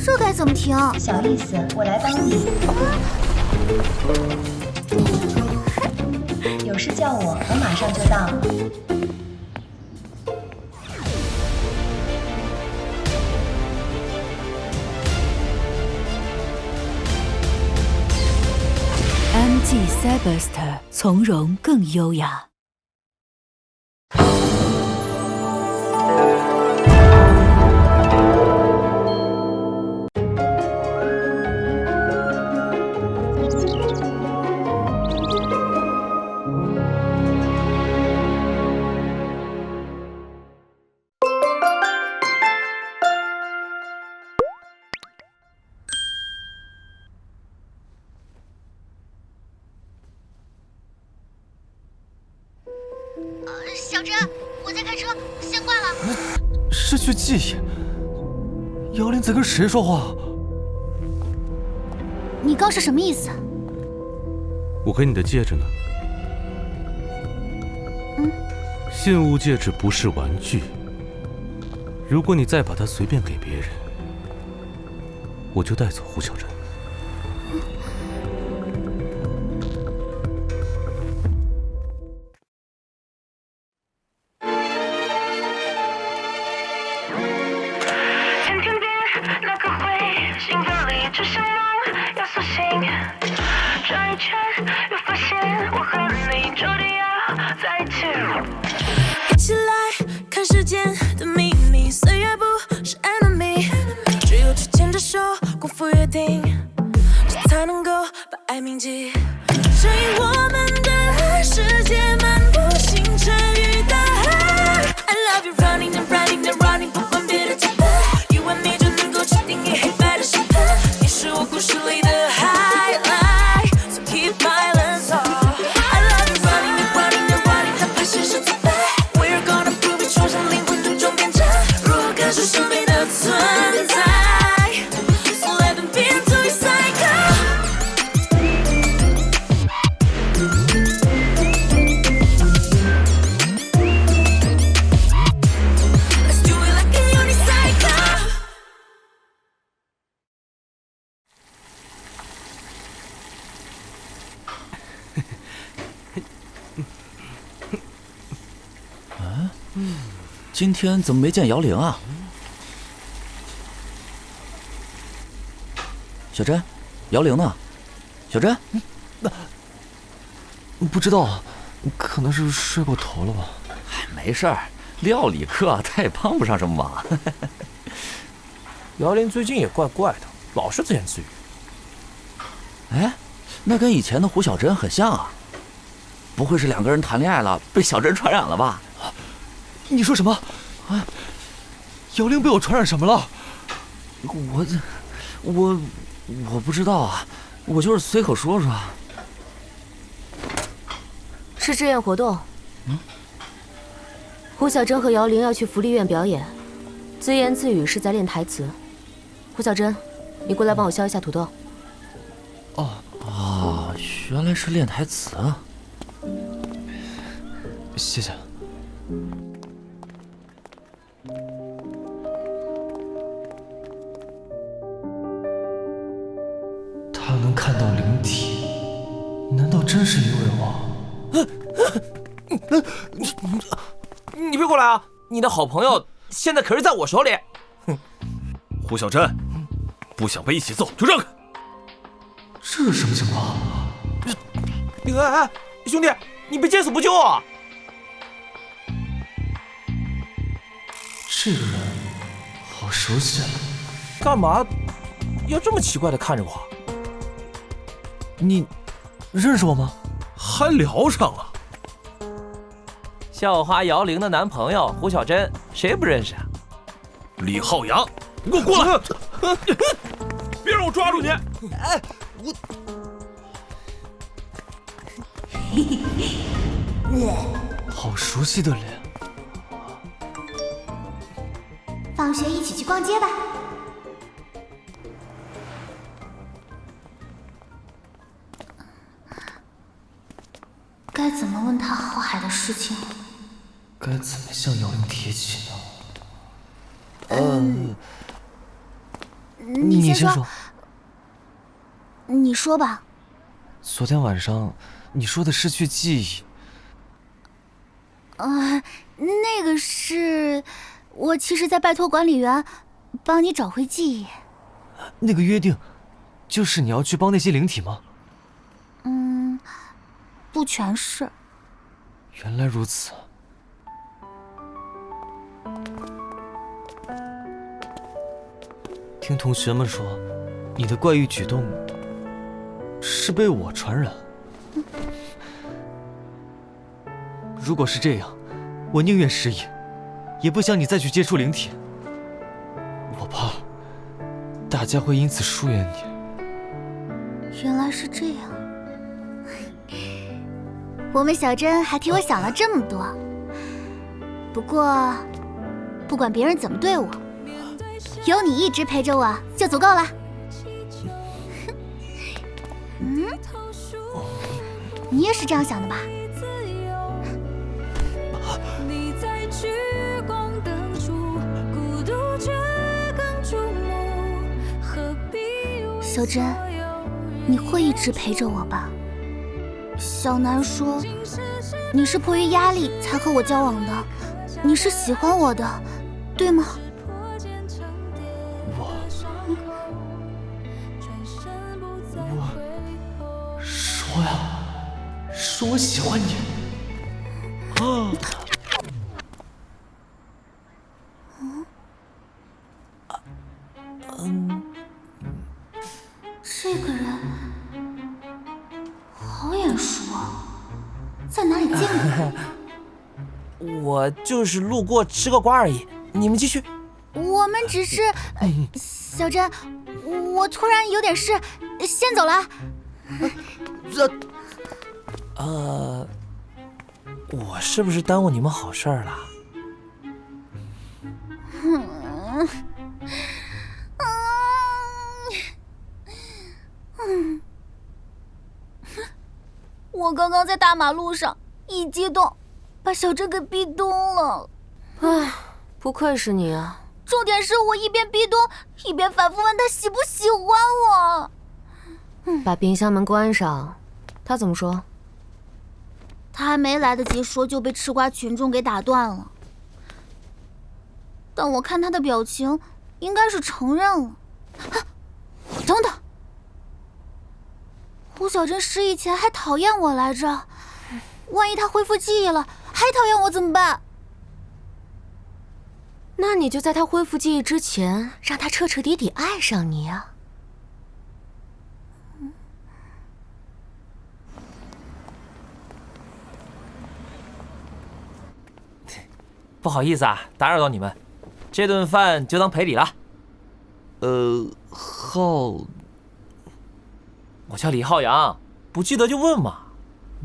这该怎么停？小意思，我来帮你。有事叫我，我马上就到。MG Cyberster 从容更优雅。小珍，我在开车，先挂了。失去记忆，姚玲在跟谁说话？你刚是什么意思？我给你的戒指呢？信物戒指不是玩具，如果你再把它随便给别人，我就带走胡小珍。一起来看世间的秘密，岁月不是 enemy， 只有去牵着手，共赴约定，这才能够把爱铭记。指引我们的世界漫步星辰与大海。I love you running and running and running， 不管别的期盼，you and me 就能够确定你黑白的审判。你是我故事里的 highlight，so keep violence on。是生命的存在 ，So let them be into your cycle。Let's do it like a unicycle。今天怎么没见姚玲啊？小珍，姚玲呢？小珍，不知道，可能是睡过头了吧。没事儿，料理课他也帮不上什么忙。姚玲最近也怪怪的，老是自言自语。哎，那跟以前的胡小珍很像啊。不会是两个人谈恋爱了，被小珍传染了吧？你说什么？啊！姚玲被我传染什么了？我不知道啊，我就是随口说说。是志愿活动。胡小珍和姚玲要去福利院表演，自言自语是在练台词。胡小珍，你过来帮我削一下土豆。哦，原来是练台词啊。谢谢。他能看到灵体，难道真是因为我？你别过来啊！你的好朋友现在可是在我手里。胡小珍，不想被一起揍就让开。这是什么情况？哎，兄弟，你别见死不救啊！这个人好熟悉啊！干嘛要这么奇怪的看着我？你认识我吗？还聊上了？校花姚玲的男朋友胡小珍，谁不认识啊？李浩洋，你给我过来！别让我抓住你！哎，好熟悉的脸。放学一起去逛街吧。该怎么问他浩海的事情？该怎么向姚玲提起呢？你先说。你说吧。昨天晚上你说的失去记忆，那个是我其实在拜托管理员帮你找回记忆。那个约定就是你要去帮那些灵体吗？不全是。原来如此。听同学们说，你的怪异举动是被我传染。如果是这样，我宁愿失忆，也不想你再去接触灵体。我怕大家会因此疏远你。原来是这样。我们小珍还替我想了这么多。不过，不管别人怎么对我，有你一直陪着我就足够了。你也是这样想的吧？小珍，你会一直陪着我吧？小南说，你是迫于压力才和我交往的，你是喜欢我的，对吗？我说呀，说我喜欢你。这个人好眼熟啊，在哪里见过？我就是路过吃个瓜而已，你们继续。我们只是……小珍，我突然有点事，先走了。我是不是耽误你们好事儿了？我刚刚在大马路上一激动，把小珍给逼咚了。唉，不愧是你啊！重点是我一边逼咚，一边反复问他喜不喜欢我。把冰箱门关上，他怎么说？他还没来得及说，就被吃瓜群众给打断了。但我看他的表情，应该是承认了。等等，胡小珍失忆前还讨厌我来着，万一他恢复记忆了，还讨厌我怎么办？那你就在他恢复记忆之前，让他彻彻底底爱上你啊！不好意思啊，打扰到你们，这顿饭就当赔礼了。我叫李浩洋，不记得就问嘛，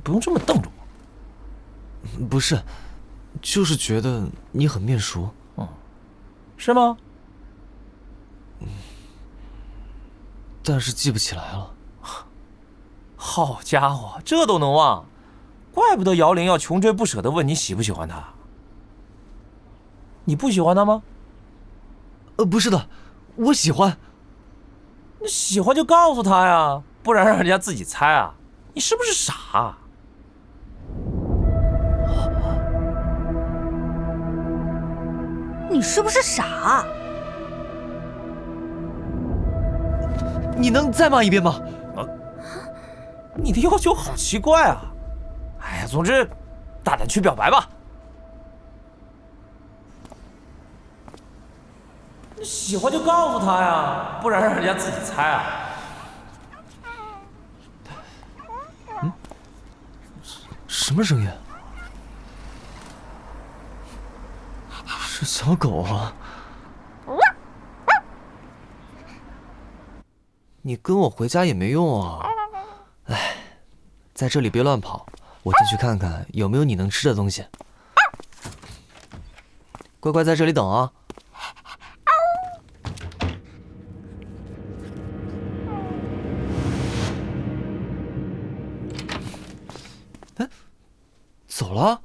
不用这么瞪着我。不是，就是觉得你很面熟。是吗？但是记不起来了。好家伙，这都能忘，怪不得姚玲要穷追不舍地问你喜不喜欢他。你不喜欢他吗？不是的，我喜欢。那喜欢就告诉他呀，不然让人家自己猜啊！你是不是傻？你是不是傻？你能再骂一遍吗？你的要求好奇怪啊！哎呀，总之，大胆去表白吧。喜欢就告诉他呀，不然让人家自己猜啊！什么声音？是小狗啊！你跟我回家也没用啊！哎，在这里别乱跑，我进去看看有没有你能吃的东西。乖乖在这里等啊！哎，走了。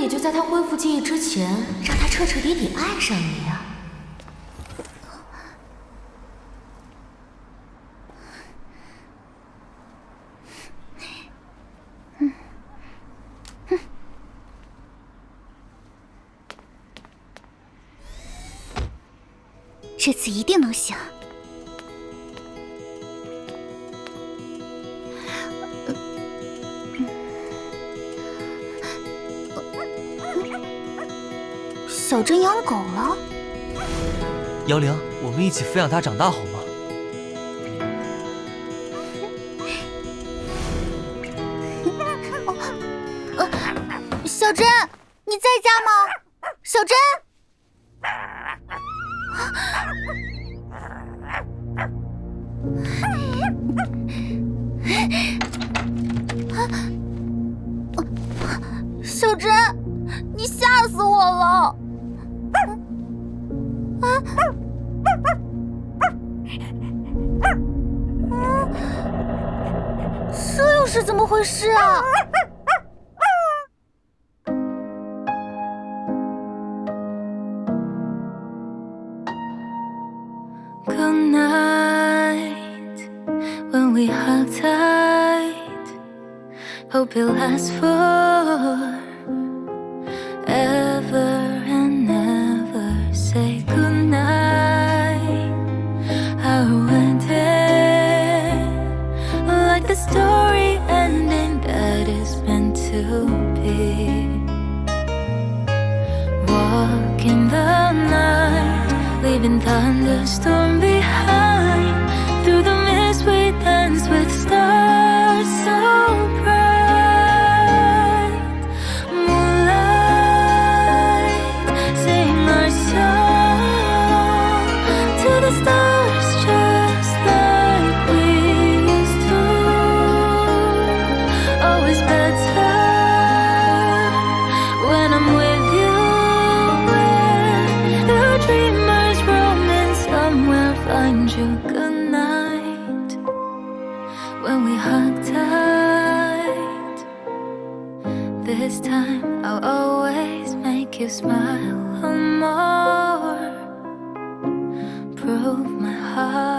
你就在他恢复记忆之前，让他彻彻底底爱上你呀。这次一定能行。小珍养狗了？姚玲，我们一起抚养它长大好吗？小珍，你在家吗？小珍。小珍，你吓死我了！这又是怎么回事啊？Good night, when we hug tight, hope it lasts forever and never. Say good night, how it ended, like the story ending that is meant to be. Walking the night, leaving thunderstorm behind. Through the mist we dance with stars so bright. Moonlight, sing our song to the stars just like we used to. Always better when I'm with you. Where the dreamers roaming somewhere find you. Good night, when we hug tight. This time I'll always make you smile more. Prove my heart